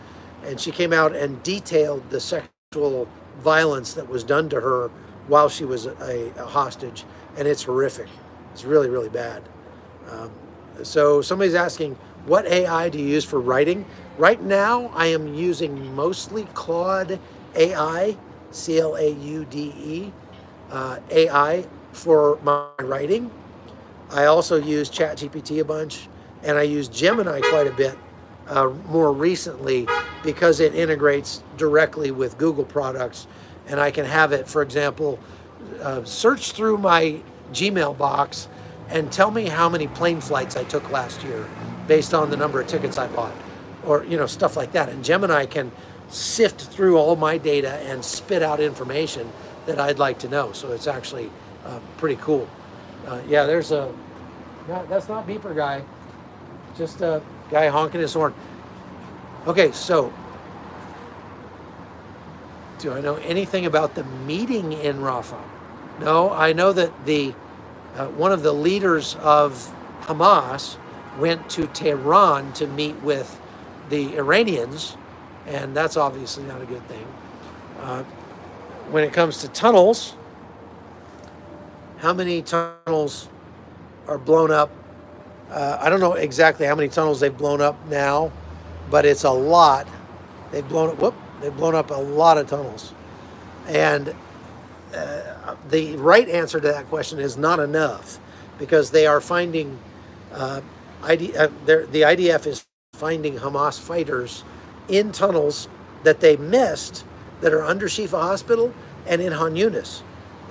[SPEAKER 1] and she came out and detailed the sexual violence that was done to her while she was a hostage, and it's horrific. It's really, really bad. So somebody's asking, what AI do you use for writing? Right now, I am using mostly Claude AI, C-L-A-U-D-E, AI for my writing. I also use ChatGPT a bunch, and I use Gemini quite a bit more recently because it integrates directly with Google products, and I can have it, for example, search through my Gmail box and tell me how many plane flights I took last year based on the number of tickets I bought, or stuff like that. And Gemini can sift through all my data and spit out information that I'd like to know. So it's actually pretty cool. Yeah, there's that's not Beeper Guy, just a guy honking his horn. Okay, so do I know anything about the meeting in Rafah? No, I know that one of the leaders of Hamas went to Tehran to meet with the Iranians, and that's obviously not a good thing. When it comes to tunnels, how many tunnels are blown up? I don't know exactly how many tunnels they've blown up now, but it's a lot. They've blown up a lot of tunnels. And the right answer to that question is not enough, because they are finding, the IDF is finding Hamas fighters in tunnels that they missed that are under Shifa Hospital and in Han Yunis.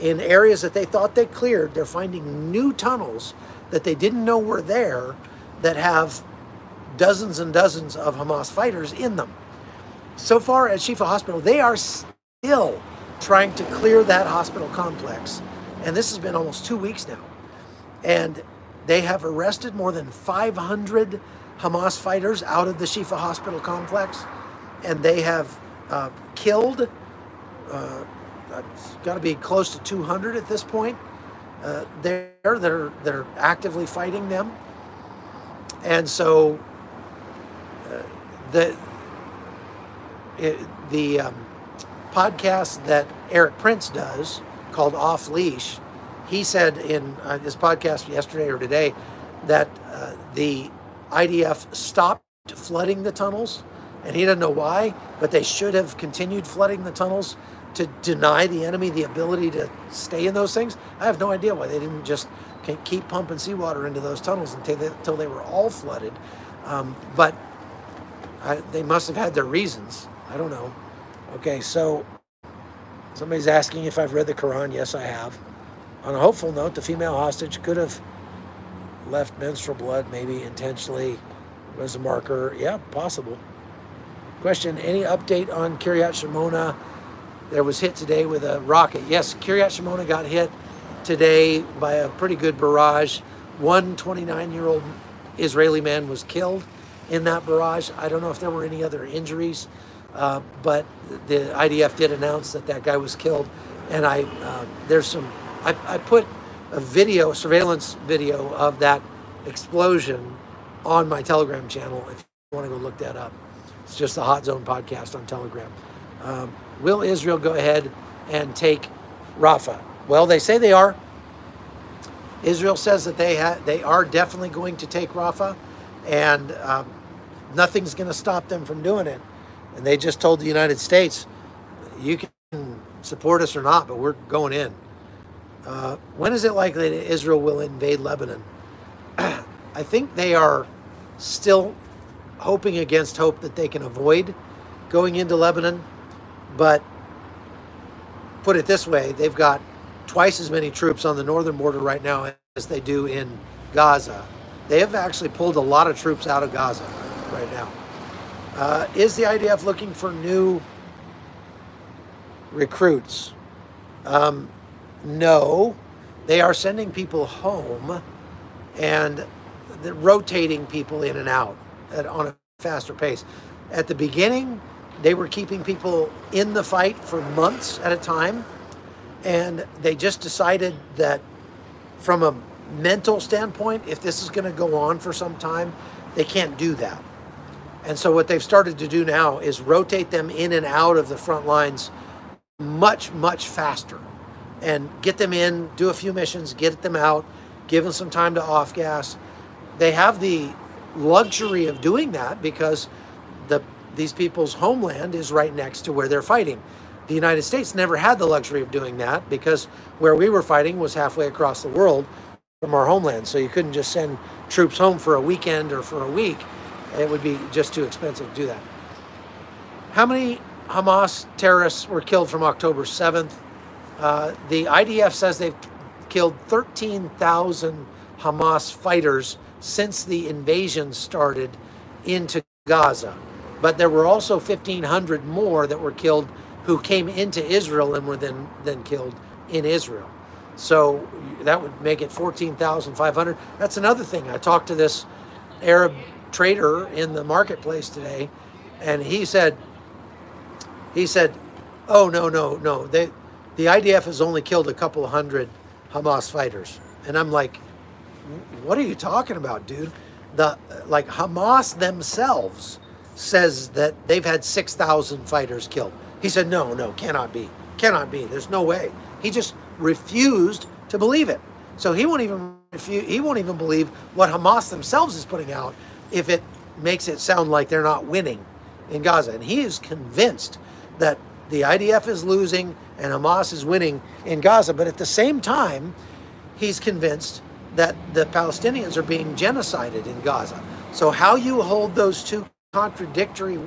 [SPEAKER 1] In areas that they thought they cleared, they're finding new tunnels that they didn't know were there that have dozens and dozens of Hamas fighters in them. So far at Shifa Hospital, they are still trying to clear that hospital complex. And this has been almost 2 weeks now. And they have arrested more than 500 Hamas fighters out of the Shifa Hospital complex. And they have killed, it's got to be close to 200 at this point. They're actively fighting them. And so the podcast that Eric Prince does called Off Leash, he said in his podcast yesterday or today that the IDF stopped flooding the tunnels, and he doesn't know why, but they should have continued flooding the tunnels to deny the enemy the ability to stay in those things. I have no idea why they didn't just keep pumping seawater into those tunnels until they were all flooded. But they must have had their reasons. I don't know. Okay, so somebody's asking if I've read the Quran. Yes, I have. On a hopeful note, the female hostage could have left menstrual blood, maybe intentionally, was a marker. Yeah, possible. Question, any update on Kiryat Shimona? There was hit today with a rocket. Yes, Kiryat Shimona got hit today by a pretty good barrage. One 29-year-old Israeli man was killed in that barrage. I don't know if there were any other injuries, but the IDF did announce that that guy was killed. And I put a surveillance video of that explosion on my Telegram channel if you want to go look that up. It's just the Hot Zone podcast on Telegram. Will Israel go ahead and take Rafah? Well, they say they are. Israel says that they are definitely going to take Rafah, and nothing's going to stop them from doing it. And they just told the United States, you can support us or not, but we're going in. When is it likely that Israel will invade Lebanon? I think they are still hoping against hope that they can avoid going into Lebanon. But put it this way, they've got twice as many troops on the northern border right now as they do in Gaza. They have actually pulled a lot of troops out of Gaza right now. Is the IDF looking for new recruits? No. They are sending people home, and they're rotating people in and out on a faster pace. At the beginning, they were keeping people in the fight for months at a time, and they just decided that from a mental standpoint, if this is going to go on for some time, they can't do that. And so what they've started to do now is rotate them in and out of the front lines much, much faster, and get them in, do a few missions, get them out, give them some time to off gas. They have the luxury of doing that because these people's homeland is right next to where they're fighting. The United States never had the luxury of doing that because where we were fighting was halfway across the world. from our homeland. So you couldn't just send troops home for a weekend or for a week. It would be just too expensive to do that. How many Hamas terrorists were killed from October 7th? The IDF says they've killed 13,000 Hamas fighters since the invasion started into Gaza. But there were also 1,500 more that were killed who came into Israel and were then killed in Israel. So that would make it 14,500. That's another thing. I talked to this Arab trader in the marketplace today, and he said, oh, no. The IDF has only killed a couple of hundred Hamas fighters. And I'm like, what are you talking about, dude? Hamas themselves says that they've had 6,000 fighters killed. He said, no, cannot be. There's no way. He just refused to believe it. So he won't even believe what Hamas themselves is putting out if it makes it sound like they're not winning in Gaza. And he is convinced that the IDF is losing and Hamas is winning in Gaza. But at the same time, he's convinced that the Palestinians are being genocided in Gaza. So how you hold those two contradictory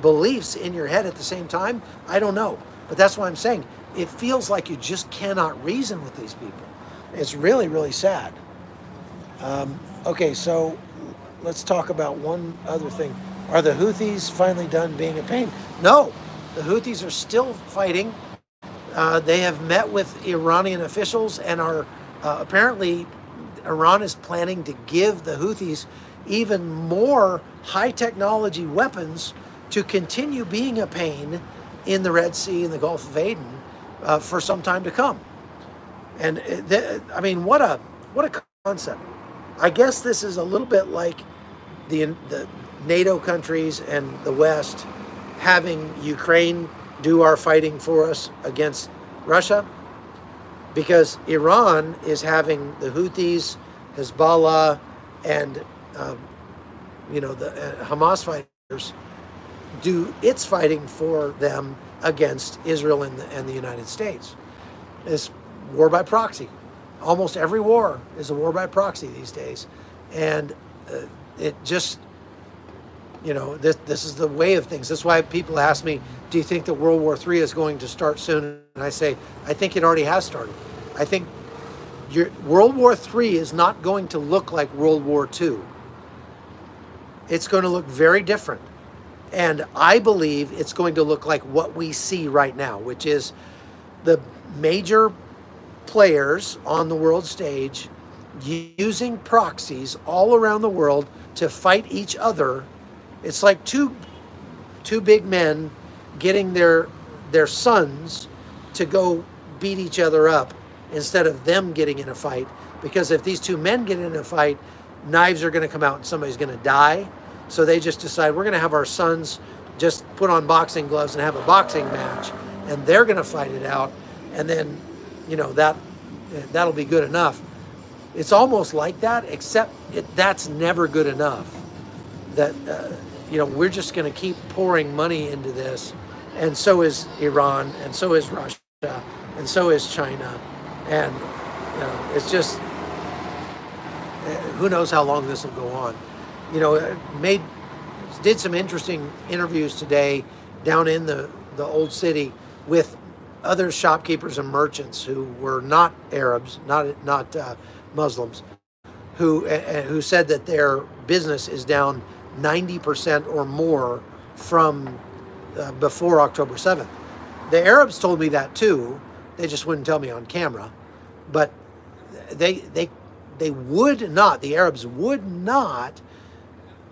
[SPEAKER 1] beliefs in your head at the same time, I don't know. But that's why I'm saying it feels like you just cannot reason with these people. It's really, really sad. Okay, so let's talk about one other thing. Are the Houthis finally done being a pain? No, the Houthis are still fighting. They have met with Iranian officials and are apparently Iran is planning to give the Houthis even more high technology weapons to continue being a pain in the Red Sea and the Gulf of Aden for some time to come. And I mean, what a concept. I guess this is a little bit like the NATO countries and the West having Ukraine do our fighting for us against Russia, because Iran is having the Houthis, Hezbollah, and the Hamas fighters do its fighting for them against Israel and the United States. It's war by proxy. Almost every war is a war by proxy these days, and it just, this is the way of things. That's why people ask me, do you think that World War III is going to start soon? And I say, I think it already has started. I think World War III is not going to look like World War II. It's going to look very different. And I believe it's going to look like what we see right now, which is the major players on the world stage using proxies all around the world to fight each other. It's like two big men getting their sons to go beat each other up instead of them getting in a fight. Because if these two men get in a fight, knives are going to come out and somebody's going to die. So they just decide, we're going to have our sons just put on boxing gloves and have a boxing match, and they're going to fight it out, and then that'll be good enough. It's almost like that, except that's never good enough. That we're just going to keep pouring money into this, and so is Iran, and so is Russia, and so is China, and it's just who knows how long this will go on. Did some interesting interviews today down in the old city with other shopkeepers and merchants who were not Arabs, not Muslims, who said that their business is down 90% or more from before October 7th. The Arabs told me that too. They just wouldn't tell me on camera. But they would not, the Arabs would not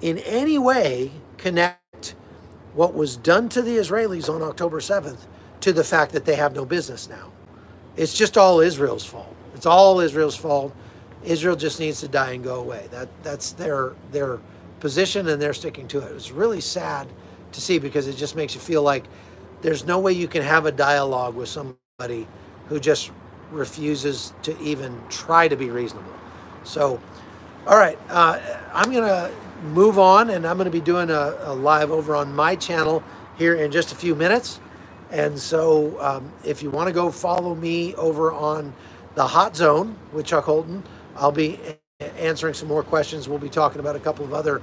[SPEAKER 1] in any way connect what was done to the Israelis on October 7th to the fact that they have no business now. It's just all Israel's fault. It's all Israel's fault. Israel just needs to die and go away. That's their position, and they're sticking to it. It's really sad to see, because it just makes you feel like there's no way you can have a dialogue with somebody who just refuses to even try to be reasonable. So, all right, I'm going to move on, and I'm going to be doing a live over on my channel here in just a few minutes. And so if you want to go follow me over on the Hot Zone with Chuck Holton, I'll be answering some more questions. We'll be talking about a couple of other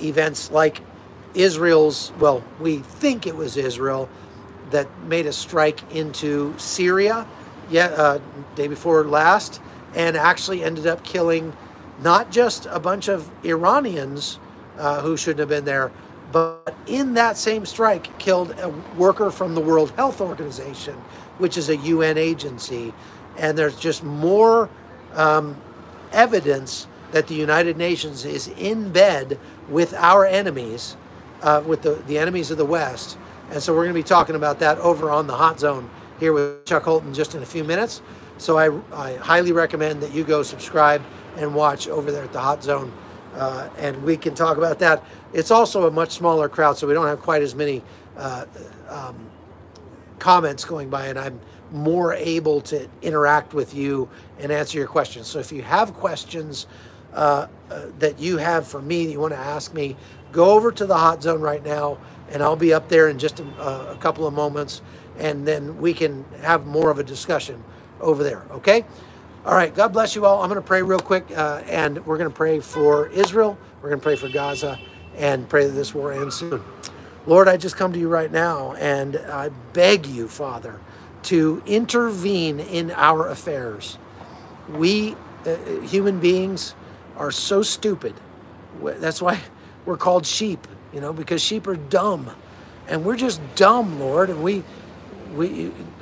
[SPEAKER 1] events like Israel's, well, we think it was Israel that made a strike into Syria day before last, and actually ended up killing not just a bunch of Iranians who shouldn't have been there, but in that same strike killed a worker from the World Health Organization, which is a UN agency. And there's just more evidence that the United Nations is in bed with our enemies, with the enemies of the West. And so we're going to be talking about that over on the Hot Zone here with Chuck Holton just in a few minutes. So I highly recommend that you go subscribe and watch over there at the Hot Zone, and we can talk about that. It's also a much smaller crowd, so we don't have quite as many comments going by, and I'm more able to interact with you and answer your questions. So if you have questions that you have for me that you want to ask me, go over to the Hot Zone right now, and I'll be up there in just a couple of moments, and then we can have more of a discussion over there, okay? All right, God bless you all. I'm going to pray real quick, and we're going to pray for Israel. We're going to pray for Gaza and pray that this war ends soon. Lord, I just come to you right now, and I beg you, Father, to intervene in our affairs. We, human beings, are so stupid. That's why we're called sheep, you know, because sheep are dumb. And we're just dumb, Lord, and we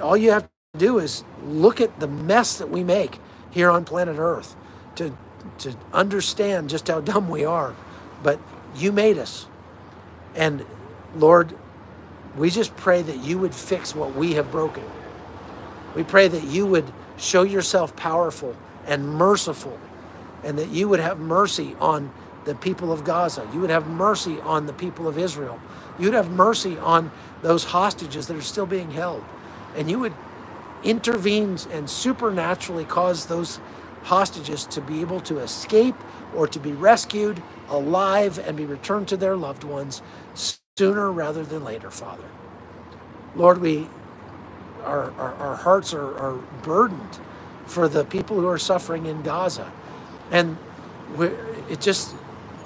[SPEAKER 1] all you have to do is look at the mess that we make here on planet Earth to understand just how dumb we are. But you made us. And Lord, we just pray that you would fix what we have broken. We pray that you would show yourself powerful and merciful, and that you would have mercy on the people of Gaza. You would have mercy on the people of Israel. You would have mercy on those hostages that are still being held. And you would intervene and supernaturally cause those hostages to be able to escape or to be rescued alive and be returned to their loved ones sooner rather than later, Father. Lord, our hearts are burdened for the people who are suffering in Gaza. And it just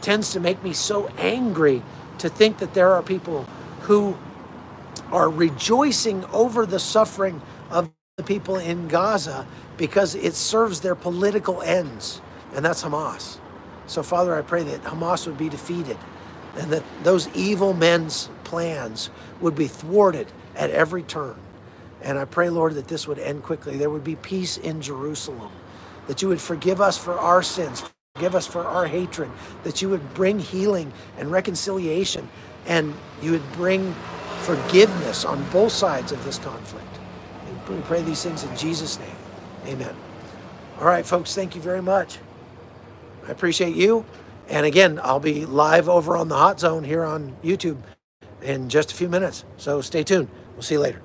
[SPEAKER 1] tends to make me so angry to think that there are people who are rejoicing over the suffering of the people in Gaza because it serves their political ends, and that's Hamas. So, Father, I pray that Hamas would be defeated and that those evil men's plans would be thwarted at every turn. And I pray, Lord, that this would end quickly. There would be peace in Jerusalem, that you would forgive us for our sins, forgive us for our hatred, that you would bring healing and reconciliation, and you would bring forgiveness on both sides of this conflict. And we pray these things in Jesus' name. Amen. All right, folks, thank you very much. I appreciate you. And again, I'll be live over on the Hot Zone here on YouTube in just a few minutes. So stay tuned. We'll see you later.